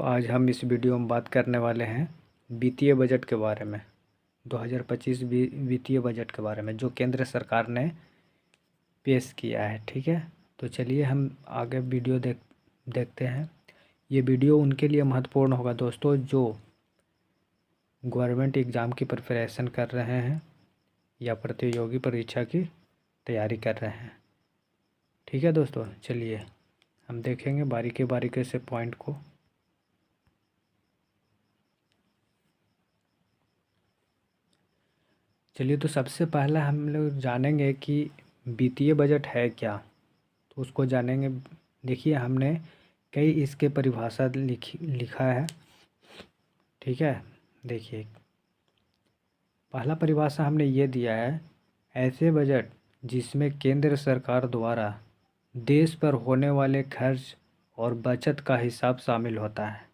आज हम इस वीडियो में बात करने वाले हैं वित्तीय बजट के बारे में। 2025 वित्तीय बजट के बारे में जो केंद्र सरकार ने पेश किया है। ठीक है, तो चलिए हम आगे वीडियो देखते हैं। ये वीडियो उनके लिए महत्वपूर्ण होगा दोस्तों जो गवर्नमेंट एग्ज़ाम की प्रिपरेशन कर रहे हैं या प्रतियोगी परीक्षा की तैयारी कर रहे हैं। ठीक है दोस्तों, चलिए हम देखेंगे बारीकी बारीकी से पॉइंट को। चलिए, तो सबसे पहला हम लोग जानेंगे कि वित्तीय बजट है क्या, तो उसको जानेंगे। देखिए, हमने कई इसके परिभाषा लिखा है। ठीक है, देखिए पहला परिभाषा हमने ये दिया है, ऐसे बजट जिसमें केंद्र सरकार द्वारा देश पर होने वाले खर्च और बचत का हिसाब शामिल होता है।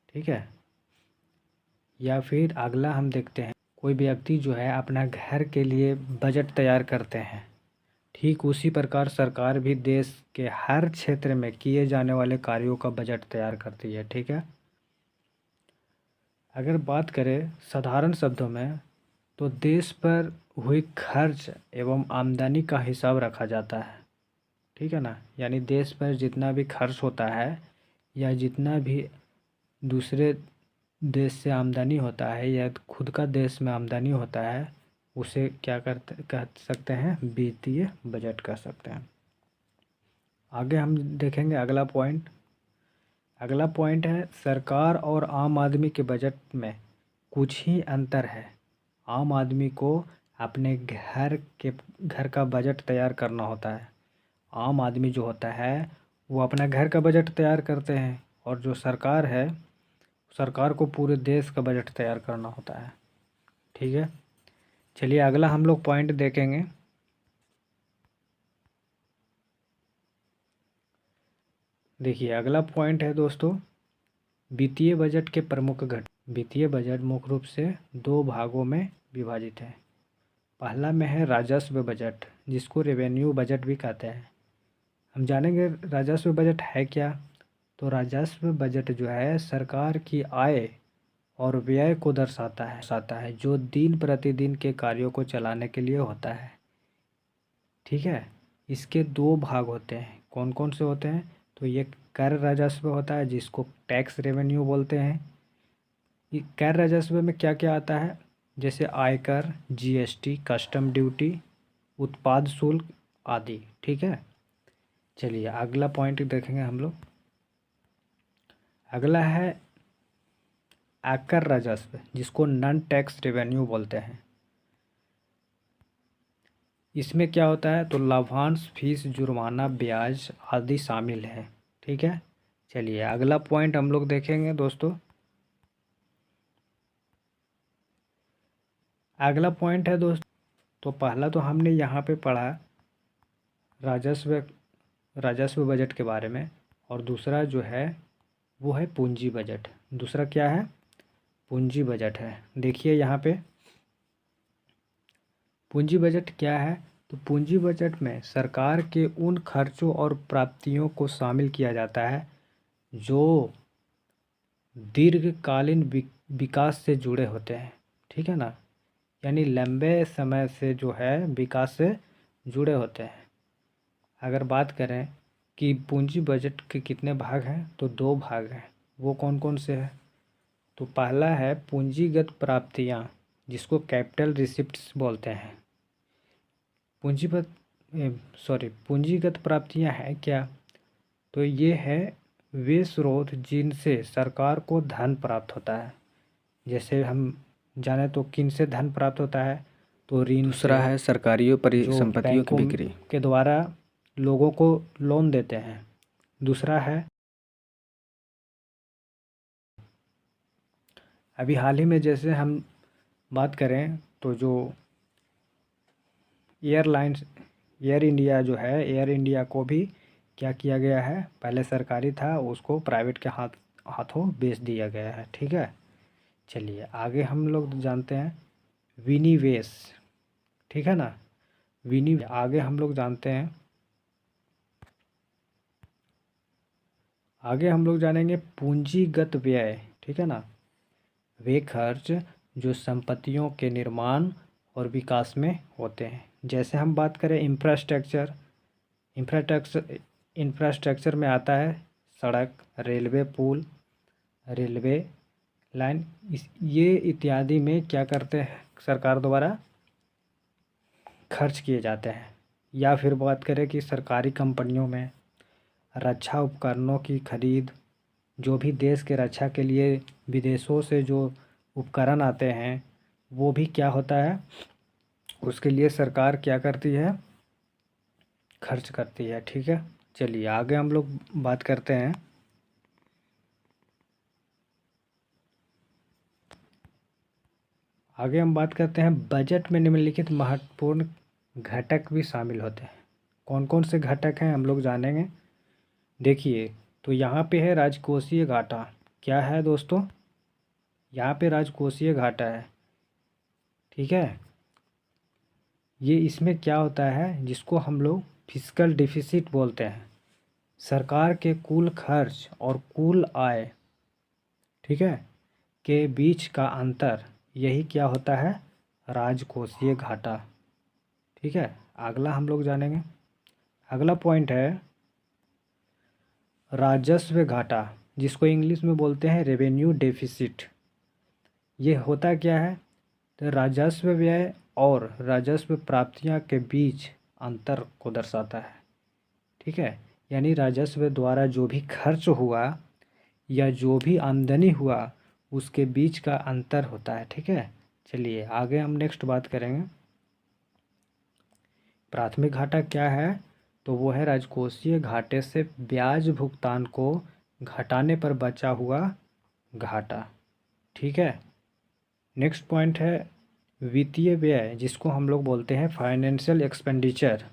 ठीक है, या फिर अगला हम देखते हैं, कोई व्यक्ति जो है अपना घर के लिए बजट तैयार करते हैं। ठीक उसी प्रकार सरकार भी देश के हर क्षेत्र में किए जाने वाले कार्यों का बजट तैयार करती है। ठीक है, अगर बात करें साधारण शब्दों में तो देश पर हुई खर्च एवं आमदनी का हिसाब रखा जाता है। ठीक है ना, यानी देश पर जितना भी खर्च होता है या जितना भी दूसरे देश से आमदनी होता है या खुद का देश में आमदनी होता है, उसे क्या कह सकते हैं, वित्तीय बजट कह सकते हैं। आगे हम देखेंगे अगला पॉइंट। अगला पॉइंट है, सरकार और आम आदमी के बजट में कुछ ही अंतर है। आम आदमी को अपने घर का बजट तैयार करना होता है। आम आदमी जो होता है वो अपना घर का बजट तैयार करते हैं, और जो सरकार है, सरकार को पूरे देश का बजट तैयार करना होता है। ठीक है, चलिए अगला हम लोग पॉइंट देखेंगे। देखिए अगला पॉइंट है दोस्तों, वित्तीय बजट के प्रमुख घटक। वित्तीय बजट मुख्य रूप से दो भागों में विभाजित है। पहला में है राजस्व बजट, जिसको रेवेन्यू बजट भी कहते हैं। हम जानेंगे राजस्व बजट है क्या। तो राजस्व बजट जो है सरकार की आय और व्यय को दर्शाता है जो दिन प्रतिदिन के कार्यों को चलाने के लिए होता है। ठीक है, इसके दो भाग होते हैं। कौन कौन से होते हैं, तो ये कर राजस्व होता है जिसको टैक्स रेवेन्यू बोलते हैं। ये कर राजस्व में क्या क्या आता है, जैसे आयकर, जीएसटी, कस्टम ड्यूटी, उत्पाद शुल्क आदि। ठीक है, चलिए अगला पॉइंट देखेंगे हम लोग। अगला है आयकर राजस्व, जिसको नॉन टैक्स रेवेन्यू बोलते हैं। इसमें क्या होता है, तो लाभांश, फीस, जुर्माना, ब्याज आदि शामिल है। ठीक है, चलिए अगला पॉइंट हम लोग देखेंगे दोस्तों। अगला पॉइंट है दोस्त, तो पहला तो हमने यहाँ पे पढ़ा राजस्व राजस्व बजट के बारे में, और दूसरा जो है वो है पूंजी बजट। दूसरा क्या है, पूंजी बजट है। देखिए यहाँ पे पूंजी बजट क्या है, तो पूंजी बजट में सरकार के उन खर्चों और प्राप्तियों को शामिल किया जाता है जो दीर्घकालीन विकास से जुड़े होते हैं। ठीक है ना, यानी लंबे समय से जो है विकास से जुड़े होते हैं। अगर बात करें कि पूंजी बजट के कितने भाग हैं, तो दो भाग हैं। वो कौन कौन से हैं, तो पहला है पूंजीगत प्राप्तियां, जिसको कैपिटल रिसिप्ट्स बोलते हैं। पूंजीगत प्राप्तियां हैं क्या, तो ये है वे स्रोत जिनसे सरकार को धन प्राप्त होता है। जैसे हम जाने तो किन से धन प्राप्त होता है, तो ऋण। दूसरा है सरकारी परिसंपत्तियों की बिक्री के द्वारा लोगों को लोन देते हैं। दूसरा है, अभी हाल ही में जैसे हम बात करें तो जो एयरलाइंस, एयर इंडिया जो है, एयर इंडिया को भी क्या किया गया है, पहले सरकारी था उसको प्राइवेट के हाथों बेच दिया गया है। ठीक है, चलिए आगे हम लोग जानते हैं विनिवेश। ठीक है ना, आगे हम लोग जानते हैं आगे हम लोग जानेंगे पूंजीगत व्यय, ठीक है ना, वे खर्च जो संपत्तियों के निर्माण और विकास में होते हैं। जैसे हम बात करें इंफ्रास्ट्रक्चर, इंफ्रास्ट्रक्चर में आता है सड़क, रेलवे पुल, रेलवे लाइन, ये इत्यादि में क्या करते हैं सरकार द्वारा खर्च किए जाते हैं। या फिर बात करें कि सरकारी कंपनियों में रक्षा उपकरणों की खरीद, जो भी देश के रक्षा के लिए विदेशों से जो उपकरण आते हैं वो भी क्या होता है, उसके लिए सरकार क्या करती है, खर्च करती है। ठीक है, चलिए आगे हम लोग बात करते हैं। आगे हम बात करते हैं बजट में निम्नलिखित महत्वपूर्ण घटक भी शामिल होते हैं। कौन कौन से घटक हैं हम लोग जानेंगे। देखिए, तो यहाँ पे है राजकोषीय घाटा। क्या है दोस्तों, यहाँ पे राजकोषीय घाटा है। ठीक है, ये इसमें क्या होता है, जिसको हम लोग फिस्कल डिफिसिट बोलते हैं, सरकार के कुल खर्च और कुल आय, ठीक है, के बीच का अंतर, यही क्या होता है, राजकोषीय घाटा। ठीक है, अगला हम लोग जानेंगे। अगला पॉइंट है राजस्व घाटा, जिसको इंग्लिश में बोलते हैं रेवेन्यू डेफिसिट। ये होता क्या है, तो राजस्व व्यय और राजस्व प्राप्तियां के बीच अंतर को दर्शाता है। ठीक है, यानी राजस्व द्वारा जो भी खर्च हुआ या जो भी आमदनी हुआ उसके बीच का अंतर होता है। ठीक है, चलिए आगे हम नेक्स्ट बात करेंगे। प्राथमिक घाटा क्या है, तो वो है राजकोषीय घाटे से ब्याज भुगतान को घटाने पर बचा हुआ घाटा। ठीक है, नेक्स्ट पॉइंट है वित्तीय व्यय, जिसको हम लोग बोलते हैं फाइनेंशियल एक्सपेंडिचर।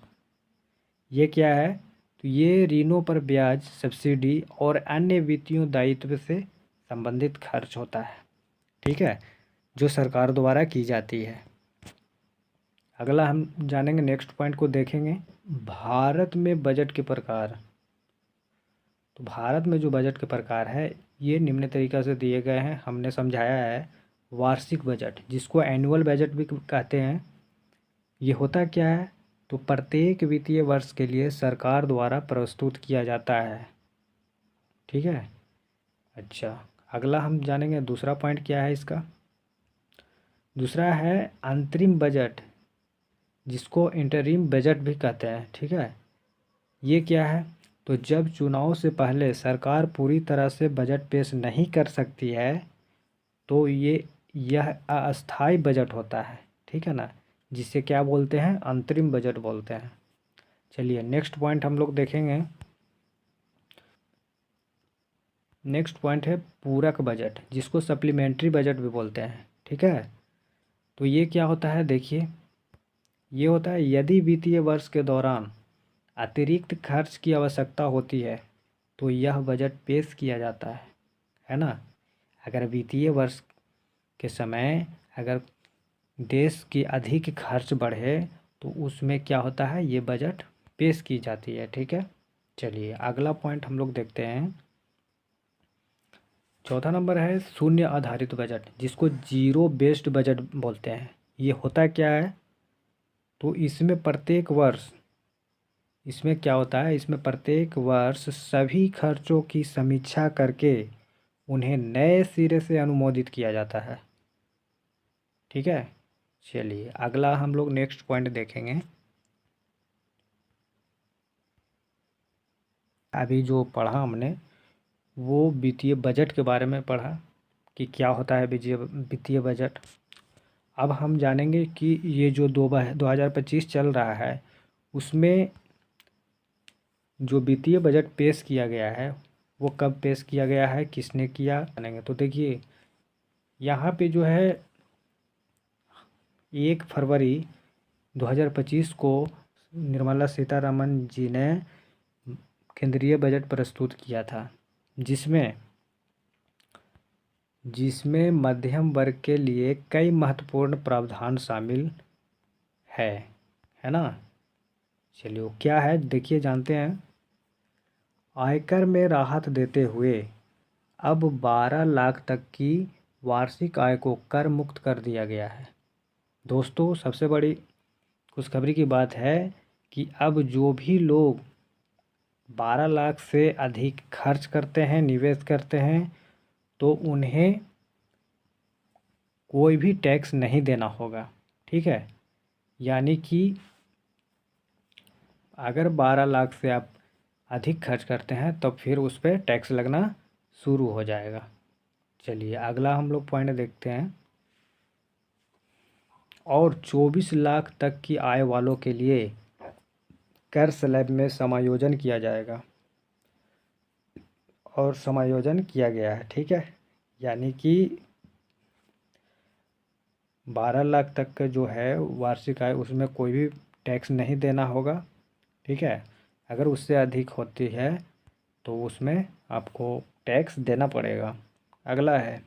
ये क्या है, तो ये ऋणों पर ब्याज, सब्सिडी और अन्य वित्तीय दायित्व से संबंधित खर्च होता है। ठीक है, जो सरकार द्वारा की जाती है। अगला हम जानेंगे, नेक्स्ट पॉइंट को देखेंगे, भारत में बजट के प्रकार। तो भारत में जो बजट के प्रकार है ये निम्न तरीक़ा से दिए गए हैं, हमने समझाया है। वार्षिक बजट, जिसको एनुअल बजट भी कहते हैं, ये होता क्या है, तो प्रत्येक वित्तीय वर्ष के लिए सरकार द्वारा प्रस्तुत किया जाता है। ठीक है, अच्छा अगला हम जानेंगे दूसरा पॉइंट क्या है इसका। दूसरा है अंतरिम बजट, जिसको इंटरिम बजट भी कहते हैं। ठीक है, ये क्या है, तो जब चुनाव से पहले सरकार पूरी तरह से बजट पेश नहीं कर सकती है तो यह अस्थाई बजट होता है। ठीक है ना, जिसे क्या बोलते हैं, अंतरिम बजट बोलते हैं। चलिए नेक्स्ट पॉइंट हम लोग देखेंगे। नेक्स्ट पॉइंट है पूरक बजट, जिसको सप्लीमेंट्री बजट भी बोलते हैं। ठीक है, तो ये क्या होता है, देखिए ये होता है यदि वित्तीय वर्ष के दौरान अतिरिक्त खर्च की आवश्यकता होती है तो यह बजट पेश किया जाता है ना। अगर वित्तीय वर्ष के समय अगर देश की अधिक खर्च बढ़े तो उसमें क्या होता है, ये बजट पेश की जाती है। ठीक है, चलिए अगला पॉइंट हम लोग देखते हैं। चौथा नंबर है शून्य आधारित बजट, जिसको जीरो बेस्ड बजट बोलते हैं। ये होता क्या है, तो इसमें क्या होता है, इसमें प्रत्येक वर्ष सभी खर्चों की समीक्षा करके उन्हें नए सिरे से अनुमोदित किया जाता है। ठीक है, चलिए अगला हम लोग नेक्स्ट पॉइंट देखेंगे। अभी जो पढ़ा हमने वो वित्तीय बजट के बारे में पढ़ा कि क्या होता है वित्तीय बजट। अब हम जानेंगे कि ये जो 2025 चल रहा है उसमें जो वित्तीय बजट पेश किया गया है वो कब पेश किया गया है, किसने किया, जानेंगे। तो देखिए यहाँ पे जो है 1 फरवरी 2025 को निर्मला सीतारमन जी ने केंद्रीय बजट प्रस्तुत किया था, जिसमें मध्यम वर्ग के लिए कई महत्वपूर्ण प्रावधान शामिल है ना। चलिए वो क्या है देखिए, जानते हैं। आयकर में राहत देते हुए अब 12 लाख तक की वार्षिक आय को कर मुक्त कर दिया गया है। दोस्तों, सबसे बड़ी खुशखबरी की बात है कि अब जो भी लोग 12 लाख से अधिक खर्च करते हैं, निवेश करते हैं, तो उन्हें कोई भी टैक्स नहीं देना होगा। ठीक है, यानी कि अगर 12 लाख से आप अधिक खर्च करते हैं तो फिर उस पर टैक्स लगना शुरू हो जाएगा। चलिए अगला हम लोग पॉइंट देखते हैं। और 24 लाख तक की आय वालों के लिए कर स्लैब में समायोजन किया जाएगा और समायोजन किया गया है। ठीक है, यानी कि 12 लाख तक का जो है वार्षिक आय, उसमें कोई भी टैक्स नहीं देना होगा। ठीक है, अगर उससे अधिक होती है तो उसमें आपको टैक्स देना पड़ेगा। अगला है,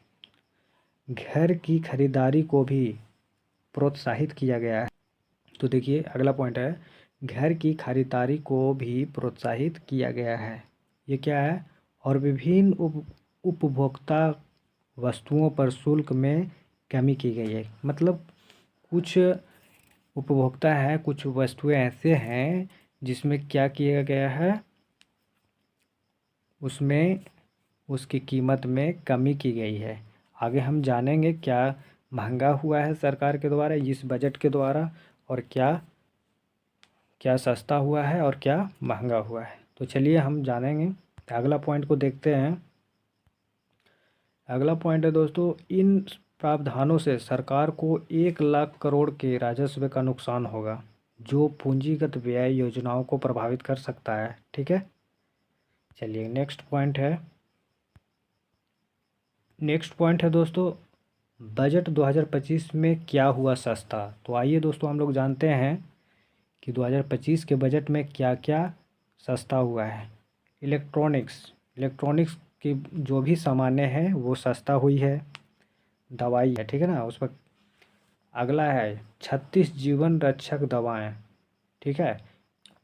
घर की खरीदारी को भी प्रोत्साहित किया गया है। तो देखिए अगला पॉइंट है, घर की खरीदारी को भी प्रोत्साहित किया गया है। ये क्या है? और विभिन्न उपभोक्ता वस्तुओं पर शुल्क में कमी की गई है। मतलब कुछ उपभोक्ता है, कुछ वस्तुएं ऐसे हैं जिसमें क्या किया गया है, उसमें उसकी कीमत में कमी की गई है। आगे हम जानेंगे क्या महंगा हुआ है सरकार के द्वारा इस बजट के द्वारा, और क्या क्या सस्ता हुआ है और क्या महंगा हुआ है। तो चलिए हम जानेंगे। अगला पॉइंट को देखते हैं। अगला पॉइंट है दोस्तों, इन प्रावधानों से सरकार को 1 लाख करोड़ के राजस्व का नुकसान होगा, जो पूंजीगत व्यय योजनाओं को प्रभावित कर सकता है। ठीक है, चलिए नेक्स्ट पॉइंट है दोस्तों, बजट 2025 में क्या हुआ सस्ता। तो आइए दोस्तों हम लोग जानते हैं कि 2025 के बजट में क्या क्या सस्ता हुआ है। इलेक्ट्रॉनिक्स की जो भी सामानें हैं वो सस्ता हुई है। दवाई है, ठीक है ना, उस पर। अगला है 36 जीवन रक्षक दवाएं। ठीक है,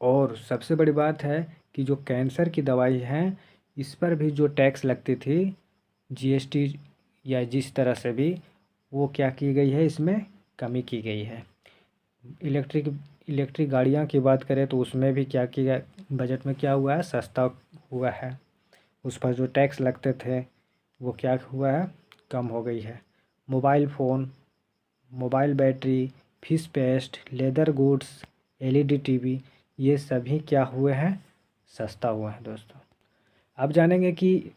और सबसे बड़ी बात है कि जो कैंसर की दवाई हैं इस पर भी जो टैक्स लगती थी, जीएसटी या जिस तरह से भी, वो क्या की गई है, इसमें कमी की गई है। इलेक्ट्रिक गाड़ियाँ की बात करें तो उसमें भी क्या किया, बजट में क्या हुआ है, सस्ता हुआ है। उस पर जो टैक्स लगते थे वो क्या हुआ है, कम हो गई है। Mobile phone, mobile battery, fish paste, leather goods, LED TV, ये सभी क्या हुए हैं, सस्ता हुआ है दोस्तों। अब जानेंगे कि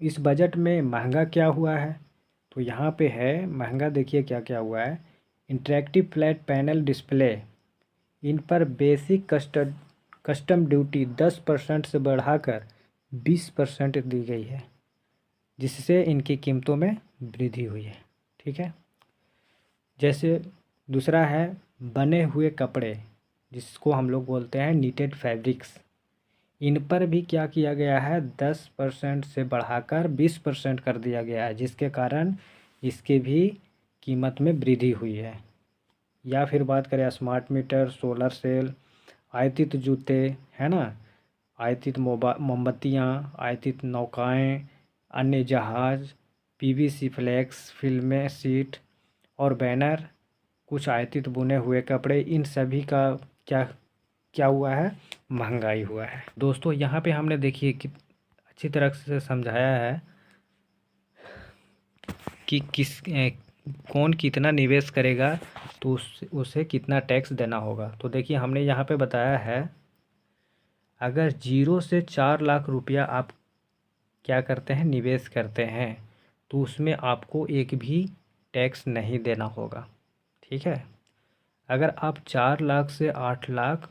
इस बजट में महंगा क्या हुआ है। तो यहाँ पे है महंगा, देखिए क्या क्या हुआ है। इंटरेक्टिव फ्लैट पैनल डिस्प्ले, इन पर बेसिक कस्टम ड्यूटी 10% से बढ़ाकर 20% दी गई है, जिससे इनकी कीमतों में वृद्धि हुई है। ठीक है, जैसे दूसरा है बने हुए कपड़े, जिसको हम लोग बोलते हैं नीटेड फैब्रिक्स, इन पर भी क्या किया गया है, 10% से बढ़ाकर 20% कर दिया गया है, जिसके कारण इसके भी कीमत में वृद्धि हुई है। या फिर बात करें स्मार्ट मीटर, सोलर सेल, आयातित जूते, है ना, आयातित मोमबत्तियाँ, आयातित नौकाएं, अन्य जहाज, पीवीसी फ्लेक्स, फिल्में, सीट और बैनर, कुछ आयातित बुने हुए कपड़े, इन सभी का क्या क्या हुआ है, महंगाई हुआ है। दोस्तों यहाँ पे हमने देखिए कि अच्छी तरह से समझाया है कि कौन कितना निवेश करेगा तो उसे कितना टैक्स देना होगा। तो देखिए हमने यहाँ पे बताया है, अगर 0 से 4 लाख रुपया आप क्या करते हैं, निवेश करते हैं, तो उसमें आपको एक भी टैक्स नहीं देना होगा। ठीक है, अगर आप 4 लाख से 8 लाख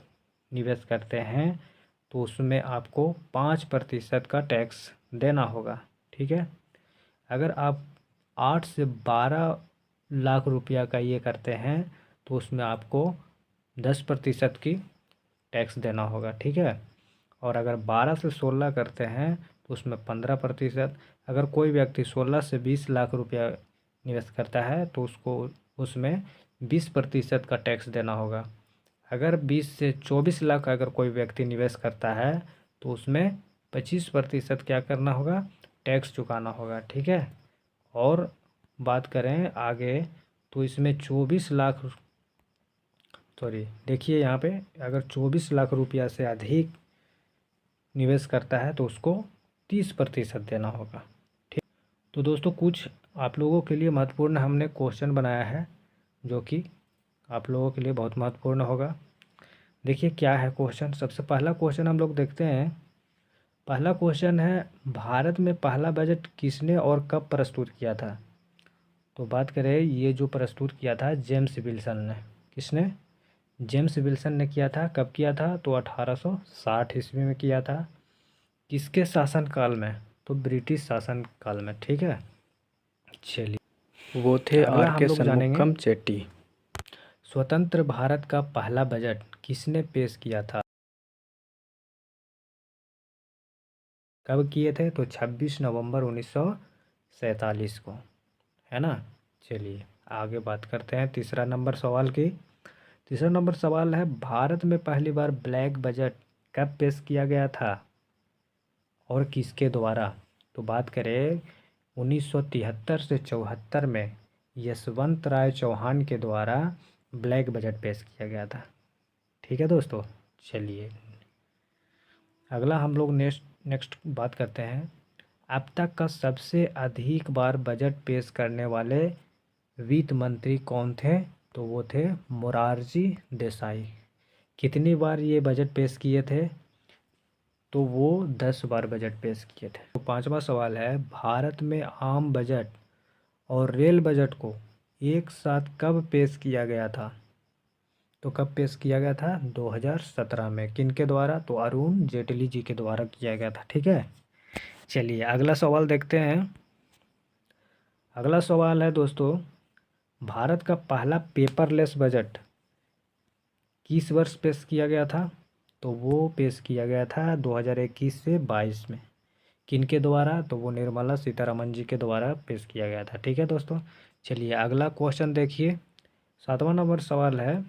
निवेश करते हैं तो उसमें आपको 5% का टैक्स देना होगा। ठीक है, अगर आप 8 से 12 लाख रुपया का ये करते हैं तो उसमें आपको 10% की टैक्स देना होगा। ठीक है, और अगर 12 से 16 करते हैं तो उसमें 15%। अगर कोई व्यक्ति 16 से 20 लाख रुपया निवेश करता है तो उसको उसमें 20% का टैक्स देना होगा। अगर 20 से 24 लाख अगर कोई व्यक्ति निवेश करता है तो उसमें 25% क्या करना होगा, टैक्स चुकाना होगा। ठीक है। और बात करें आगे तो इसमें 24 लाख, सॉरी देखिए यहाँ पे, अगर 24 लाख रुपया से अधिक निवेश करता है तो उसको 30% देना होगा। ठीक। तो दोस्तों कुछ आप लोगों के लिए महत्वपूर्ण हमने क्वेश्चन बनाया है जो कि आप लोगों के लिए बहुत महत्वपूर्ण होगा। देखिए क्या है क्वेश्चन। सबसे पहला क्वेश्चन हम लोग देखते हैं। पहला क्वेश्चन है, भारत में पहला बजट किसने और कब प्रस्तुत किया था। तो बात करें, ये जो प्रस्तुत किया था जेम्स विल्सन ने। किसने? जेम्स विल्सन ने किया था। कब किया था? तो 1860 ईस्वी में किया था। किसके शासनकाल में? तो ब्रिटिश शासनकाल में। ठीक है। चलिए वो थे अगला हम R.K. लोग जानेंगे, षणमुखम चेट्टी। स्वतंत्र भारत का पहला बजट किसने पेश किया था? कब किए थे? तो 26 नवंबर 1947 को, है ना। चलिए आगे बात करते हैं तीसरा नंबर सवाल की। तीसरा नंबर सवाल है, भारत में पहली बार ब्लैक बजट कब पेश किया गया था और किसके द्वारा? तो बात करें 1973 से 74 में यशवंत राय चौहान के द्वारा ब्लैक बजट पेश किया गया था। ठीक है दोस्तों। चलिए अगला हम लोग नेक्स्ट बात करते हैं, अब तक का सबसे अधिक बार बजट पेश करने वाले वित्त मंत्री कौन थे? तो वो थे मोरारजी देसाई। कितनी बार ये बजट पेश किए थे? तो वो 10 बार बजट पेश किए थे। तो पांचवा सवाल है, भारत में आम बजट और रेल बजट को एक साथ कब पेश किया गया था? तो कब पेश किया गया था? 2017 में। किनके द्वारा? तो अरुण जेटली जी के द्वारा किया गया था। ठीक है। चलिए अगला सवाल देखते हैं। अगला सवाल है दोस्तों, भारत का पहला पेपरलेस बजट किस वर्ष पेश किया गया था? तो वो पेश किया गया था 2021 से 22 में। किनके द्वारा? तो वो निर्मला सीतारमण जी के द्वारा पेश किया गया था। ठीक है दोस्तों। चलिए अगला क्वेश्चन देखिए। 7वां नंबर सवाल है,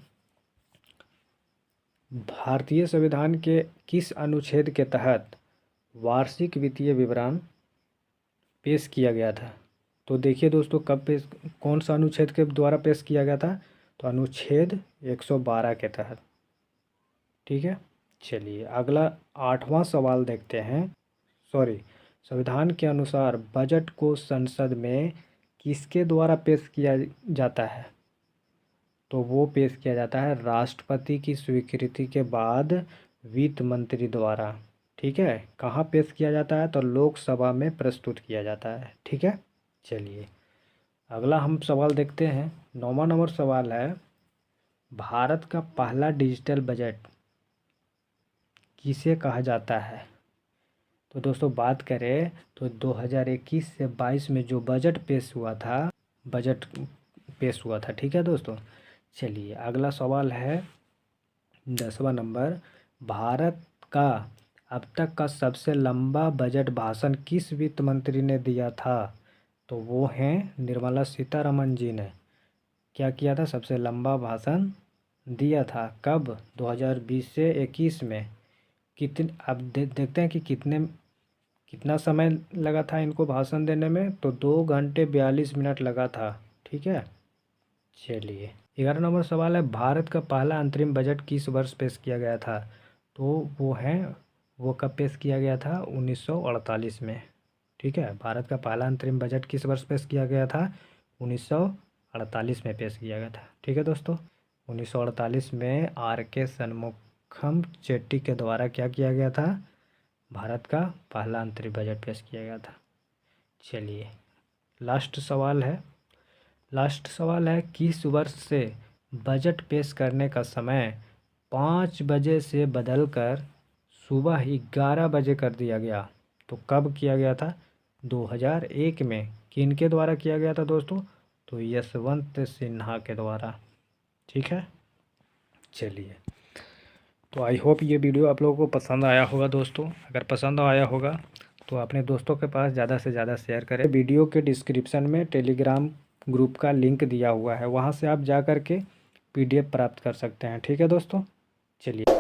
भारतीय संविधान के किस अनुच्छेद के तहत वार्षिक वित्तीय विवरण पेश किया गया था? तो देखिए दोस्तों, कौन सा अनुच्छेद के द्वारा पेश किया गया था? तो अनुच्छेद 112 के तहत। ठीक है। चलिए अगला 8वां सवाल देखते हैं। संविधान के अनुसार बजट को संसद में किसके द्वारा पेश किया जाता है? तो वो पेश किया जाता है राष्ट्रपति की स्वीकृति के बाद वित्त मंत्री द्वारा। ठीक है। कहाँ पेश किया जाता है? तो लोकसभा में प्रस्तुत किया जाता है। ठीक है। चलिए अगला हम सवाल देखते हैं। 9वां नंबर सवाल है, भारत का पहला डिजिटल बजट किसे कहा जाता है? तो दोस्तों बात करें तो 2021 से 22 में जो बजट पेश हुआ था, ठीक है दोस्तों। चलिए अगला सवाल है 10वां नंबर, भारत का अब तक का सबसे लंबा बजट भाषण किस वित्त मंत्री ने दिया था? तो वो हैं निर्मला सीतारमण जी ने। क्या किया था? सबसे लंबा भाषण दिया था। कब? 2020 से 21 में। अब देखते हैं कि कितना समय लगा था इनको भाषण देने में। तो 2 घंटे 42 मिनट लगा था। ठीक है। चलिए 11 नंबर सवाल है, भारत का पहला अंतरिम बजट किस वर्ष पेश किया गया था? तो वो कब पेश किया गया था? 1948 में। ठीक है। भारत का पहला अंतरिम बजट किस वर्ष पेश किया गया था? 1948 में पेश किया गया था। ठीक है दोस्तों। 1948 में R.K. षणमुखम चेट्टी के द्वारा क्या किया गया था? भारत का पहला अंतरिम बजट पेश किया गया था। चलिए लास्ट सवाल है, किस वर्ष से बजट पेश करने का समय 5 बजे से बदलकर सुबह 11 बजे कर दिया गया? तो कब किया गया था? 2001 में। किनके द्वारा किया गया था दोस्तों? तो यशवंत सिन्हा के द्वारा। ठीक है। चलिए तो आई होप ये वीडियो आप लोगों को पसंद आया होगा दोस्तों। अगर पसंद आया होगा तो अपने दोस्तों के पास ज़्यादा से ज़्यादा शेयर करें। वीडियो के डिस्क्रिप्शन में टेलीग्राम ग्रुप का लिंक दिया हुआ है, वहाँ से आप जा कर के PDF प्राप्त कर सकते हैं। ठीक है दोस्तों। चलिए।